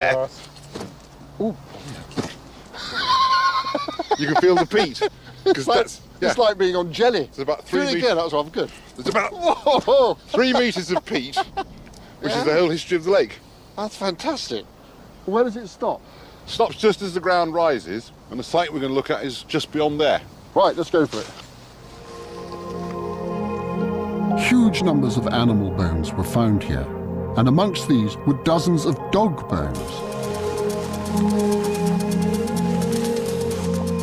Ooh. You can feel the peat. It's like being on jelly. It's about 3 Do it meters. again, that was rather good. It's about Whoa. 3 meters of peat, which is the whole history of the lake. That's fantastic. Where does it stop? Stops just as the ground rises, and the site we're going to look at is just beyond there. Right, let's go for it. Huge numbers of animal bones were found here, and amongst these were dozens of dog bones.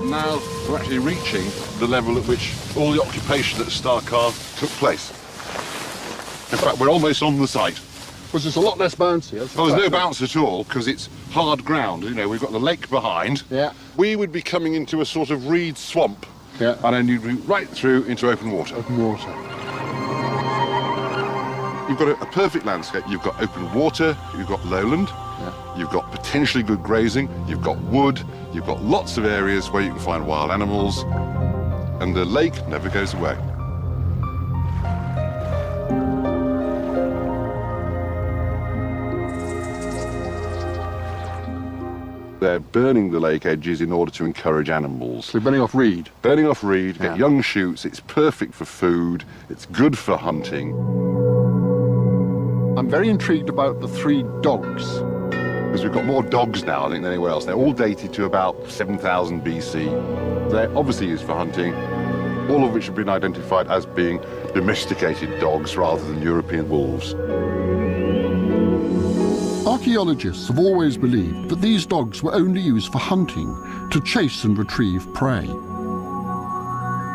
Now we're actually reaching the level at which all the occupation at Starkar took place. In fact, we're almost on the site. Because there's a lot less bouncy. Well, there's no bounce at all, because it's hard ground. You know, we've got the lake behind. Yeah. We would be coming into a sort of reed swamp. Yeah. And then you'd be right through into open water. Open water. You've got a perfect landscape. You've got open water, you've got lowland, you've got potentially good grazing, you've got wood, you've got lots of areas where you can find wild animals, and the lake never goes away. They're burning the lake edges in order to encourage animals. So burning off reed? Burning off reed, get young shoots, it's perfect for food, it's good for hunting. I'm very intrigued about the 3 dogs. Because we've got more dogs now, I think, than anywhere else. They're all dated to about 7,000 BC. They're obviously used for hunting, all of which have been identified as being domesticated dogs rather than European wolves. Archaeologists have always believed that these dogs were only used for hunting, to chase and retrieve prey.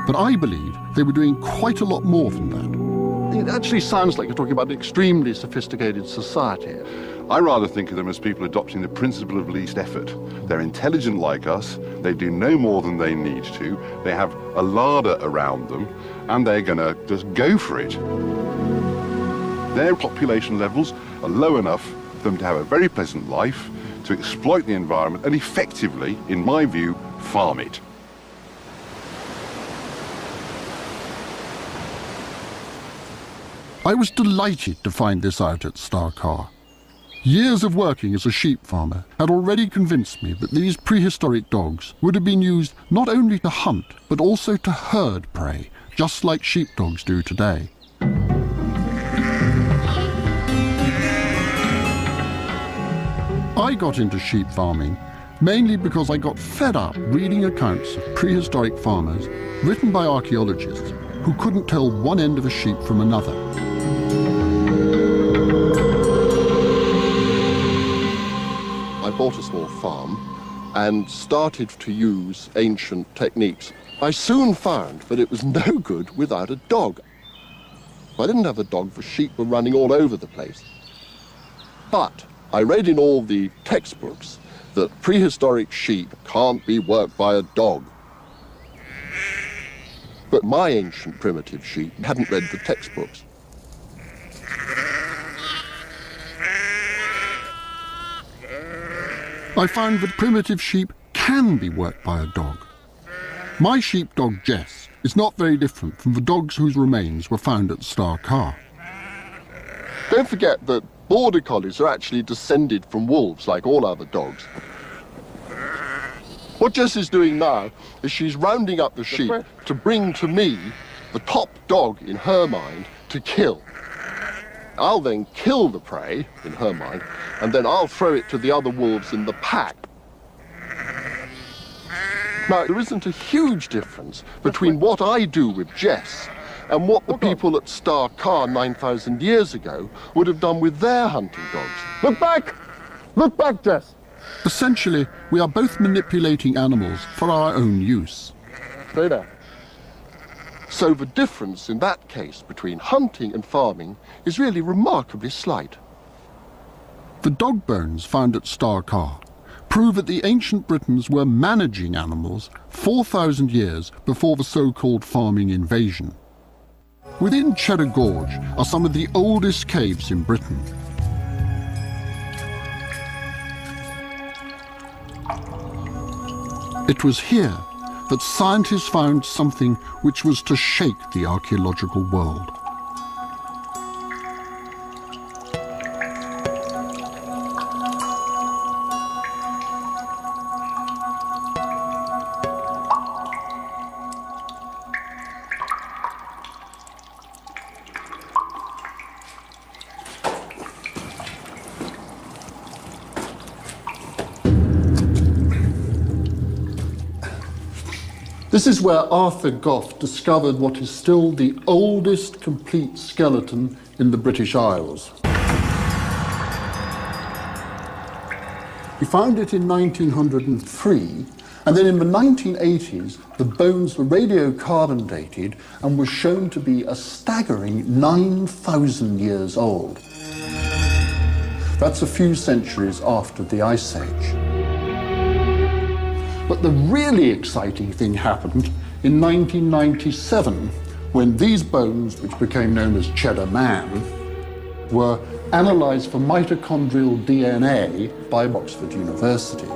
But I believe they were doing quite a lot more than that. It actually sounds like you're talking about an extremely sophisticated society. I rather think of them as people adopting the principle of least effort. They're intelligent like us, they do no more than they need to, they have a larder around them, and they're going to just go for it. Their population levels are low enough for them to have a very pleasant life, to exploit the environment, and effectively, in my view, farm it. I was delighted to find this out at Starkar. Years of working as a sheep farmer had already convinced me that these prehistoric dogs would have been used not only to hunt, but also to herd prey, just like sheepdogs do today. I got into sheep farming mainly because I got fed up reading accounts of prehistoric farmers written by archaeologists who couldn't tell one end of a sheep from another. I bought a small farm and started to use ancient techniques. I soon found that it was no good without a dog. I didn't have a dog, for sheep were running all over the place. But I read in all the textbooks that prehistoric sheep can't be worked by a dog. But my ancient primitive sheep hadn't read the textbooks. I found that primitive sheep can be worked by a dog. My sheepdog Jess is not very different from the dogs whose remains were found at Starkar. Don't forget that border collies are actually descended from wolves like all other dogs. What Jess is doing now is she's rounding up the sheep to bring to me the top dog in her mind to kill. I'll then kill the prey, in her mind, and then I'll throw it to the other wolves in the pack. Now, there isn't a huge difference between what I do with Jess and what the people at Starkar 9,000 years ago would have done with their hunting dogs. Look back! Look back, Jess! Essentially, we are both manipulating animals for our own use. Stay there. So the difference in that case between hunting and farming is really remarkably slight. The dog bones found at Starkar prove that the ancient Britons were managing animals 4,000 years before the so-called farming invasion. Within Cheddar Gorge are some of the oldest caves in Britain. It was here that scientists found something which was to shake the archaeological world. This is where Arthur Goff discovered what is still the oldest complete skeleton in the British Isles. He found it in 1903, and then in the 1980s, the bones were radiocarbon dated and were shown to be a staggering 9,000 years old. That's a few centuries after the Ice Age. But the really exciting thing happened in 1997, when these bones, which became known as Cheddar Man, were analysed for mitochondrial DNA by Oxford University.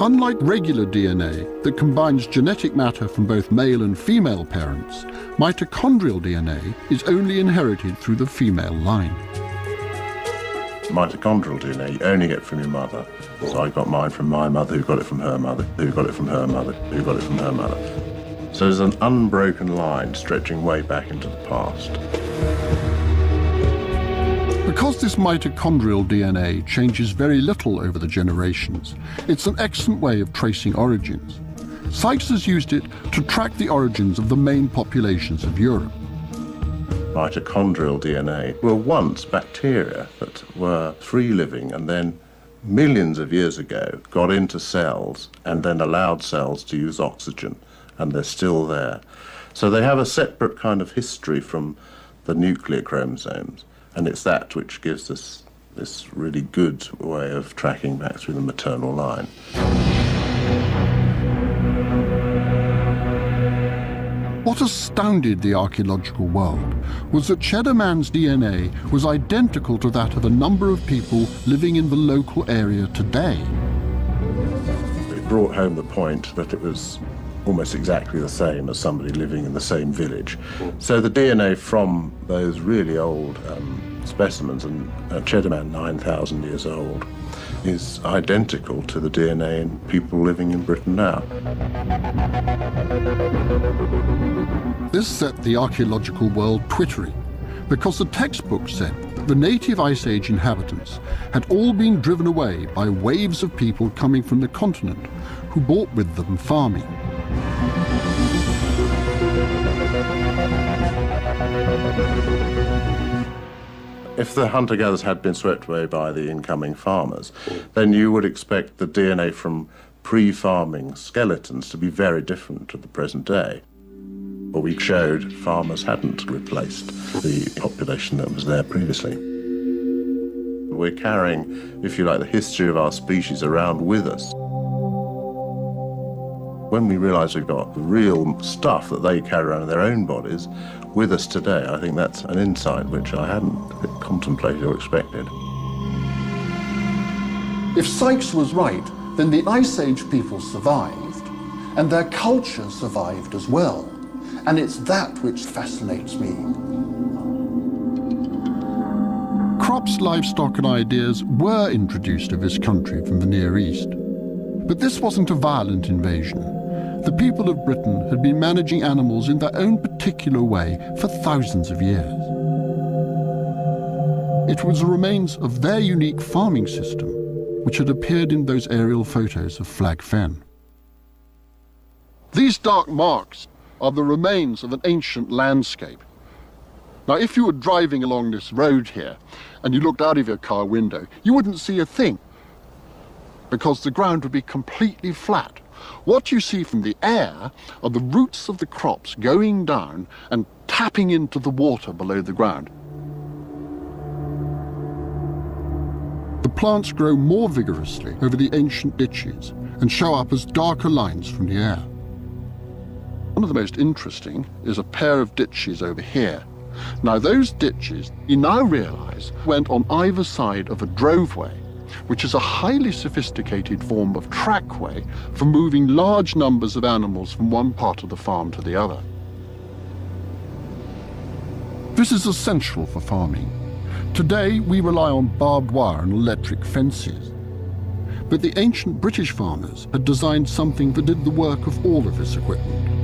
Unlike regular DNA that combines genetic matter from both male and female parents, mitochondrial DNA is only inherited through the female line. Mitochondrial DNA you only get from your mother. So I got mine from my mother, who got it from her mother, who got it from her mother, who got it from her mother. So there's an unbroken line stretching way back into the past. Because this mitochondrial DNA changes very little over the generations, it's an excellent way of tracing origins. Sykes has used it to track the origins of the main populations of Europe. Mitochondrial DNA were once bacteria that were free-living and then millions of years ago got into cells and then allowed cells to use oxygen, and they're still there. So they have a separate kind of history from the nuclear chromosomes, and it's that which gives us this really good way of tracking back through the maternal line. What astounded the archaeological world was that Cheddar Man's DNA was identical to that of a number of people living in the local area today. It brought home the point that it was almost exactly the same as somebody living in the same village. So the DNA from those really old specimens, and Cheddar Man, 9,000 years old, is identical to the DNA in people living in Britain now. This set the archaeological world twittering, because the textbook said that the native Ice Age inhabitants had all been driven away by waves of people coming from the continent who brought with them farming. If the hunter-gatherers had been swept away by the incoming farmers, then you would expect the DNA from pre-farming skeletons to be very different to the present day. But we showed farmers hadn't replaced the population that was there previously. We're carrying, if you like, the history of our species around with us. When we realise we've got real stuff that they carry around in their own bodies with us today, I think that's an insight which I hadn't contemplated or expected. If Sykes was right, then the Ice Age people survived, and their culture survived as well. And it's that which fascinates me. Crops, livestock and ideas were introduced to this country from the Near East. But this wasn't a violent invasion. The people of Britain had been managing animals in their own particular way for thousands of years. It was the remains of their unique farming system which had appeared in those aerial photos of Flag Fen. These dark marks are the remains of an ancient landscape. Now, if you were driving along this road here and you looked out of your car window, you wouldn't see a thing, because the ground would be completely flat. What you see from the air are the roots of the crops going down and tapping into the water below the ground. The plants grow more vigorously over the ancient ditches and show up as darker lines from the air. One of the most interesting is a pair of ditches over here. Now, those ditches, you now realise, went on either side of a droveway, which is a highly sophisticated form of trackway for moving large numbers of animals from one part of the farm to the other. This is essential for farming. Today, we rely on barbed wire and electric fences. But the ancient British farmers had designed something that did the work of all of this equipment.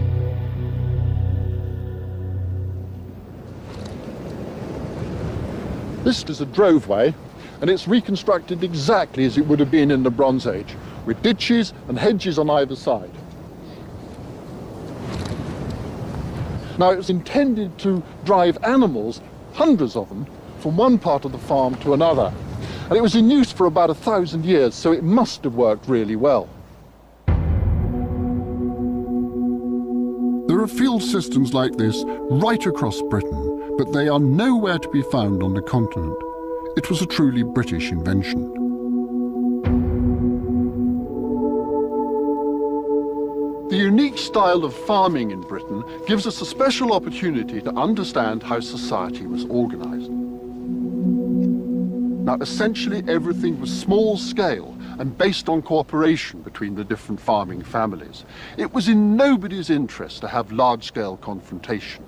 This is a droveway, and it's reconstructed exactly as it would have been in the Bronze Age, with ditches and hedges on either side. Now, it was intended to drive animals, hundreds of them, from one part of the farm to another. And it was in use for about 1,000 years, so it must have worked really well. There are field systems like this right across Britain, but they are nowhere to be found on the continent. It was a truly British invention. The unique style of farming in Britain gives us a special opportunity to understand how society was organised. Now, essentially everything was small scale and based on cooperation between the different farming families. It was in nobody's interest to have large-scale confrontation.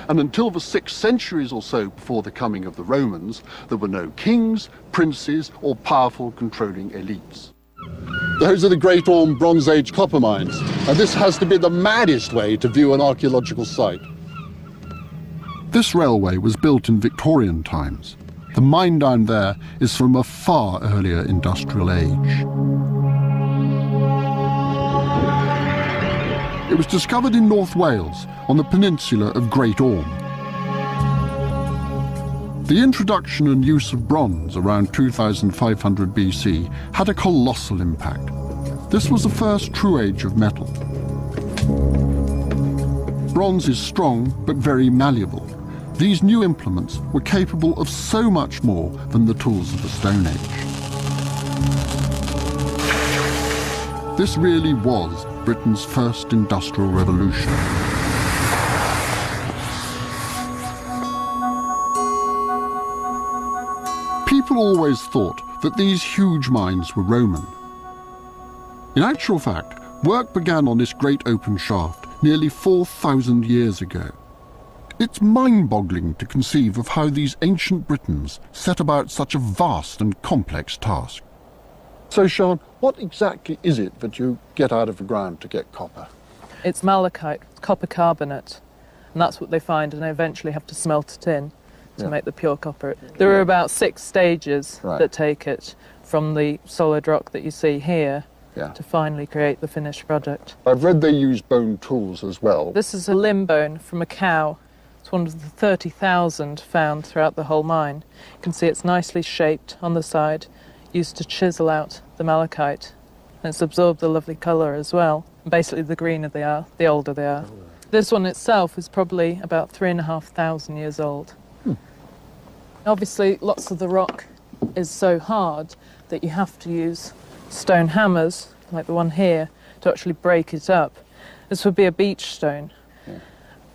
And until the 6th centuries or so before the coming of the Romans, there were no kings, princes, or powerful controlling elites. Those are the Great Orme Bronze Age copper mines, and this has to be the maddest way to view an archaeological site. This railway was built in Victorian times. The mine down there is from a far earlier industrial age. It was discovered in North Wales on the peninsula of Great Orme. The introduction and use of bronze around 2500 BC had a colossal impact. This was the first true age of metal. Bronze is strong but very malleable. These new implements were capable of so much more than the tools of the Stone Age. This really was Britain's first industrial revolution. People always thought that these huge mines were Roman. In actual fact, work began on this great open shaft nearly 4,000 years ago. It's mind-boggling to conceive of how these ancient Britons set about such a vast and complex task. So, Sean, what exactly is it that you get out of the ground to get copper? It's malachite, copper carbonate, and that's what they find, and they eventually have to smelt it in to make the pure copper. There are about 6 stages that take it from the solid rock that you see here to finally create the finished product. I've read they use bone tools as well. This is a limb bone from a cow. It's one of the 30,000 found throughout the whole mine. You can see it's nicely shaped on the side, used to chisel out the malachite. And it's absorbed the lovely colour as well. And basically, the greener they are, the older they are. This one itself is probably about 3,500 years old. Obviously, lots of the rock is so hard that you have to use stone hammers, like the one here, to actually break it up. This would be a beach stone,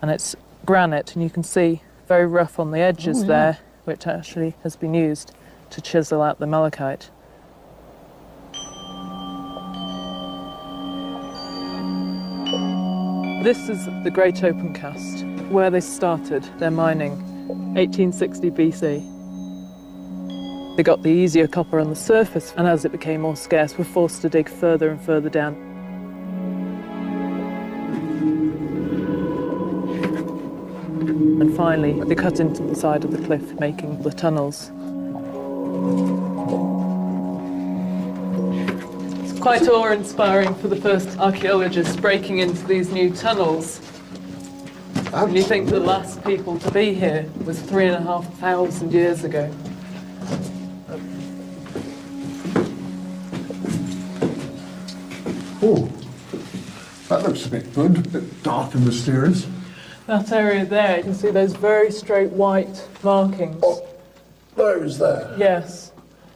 and it's granite, and you can see very rough on the edges there, which actually has been used to chisel out the malachite. This is the Great Open Cast, where they started their mining, 1860 BC. They got the easier copper on the surface, and as it became more scarce, were forced to dig further and further down. And finally, they cut into the side of the cliff, making the tunnels. It's quite awe-inspiring for the first archaeologists breaking into these new tunnels. And you think the last people to be here was 3,500 years ago. Oh, that looks a bit good, a bit dark and mysterious. That area there, you can see those very straight white markings. Oh, those there? Yes.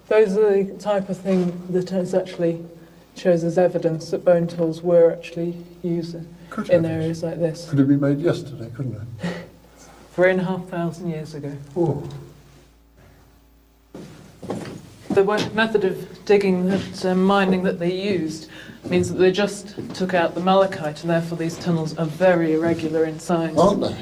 Those are the type of thing that is actually shows as evidence that bone tools were actually used in areas like this. Could have been made yesterday, couldn't it? 3,500 years ago. Oh. The method of digging and mining that they used means that they just took out the malachite, and therefore these tunnels are very irregular in size. Aren't they?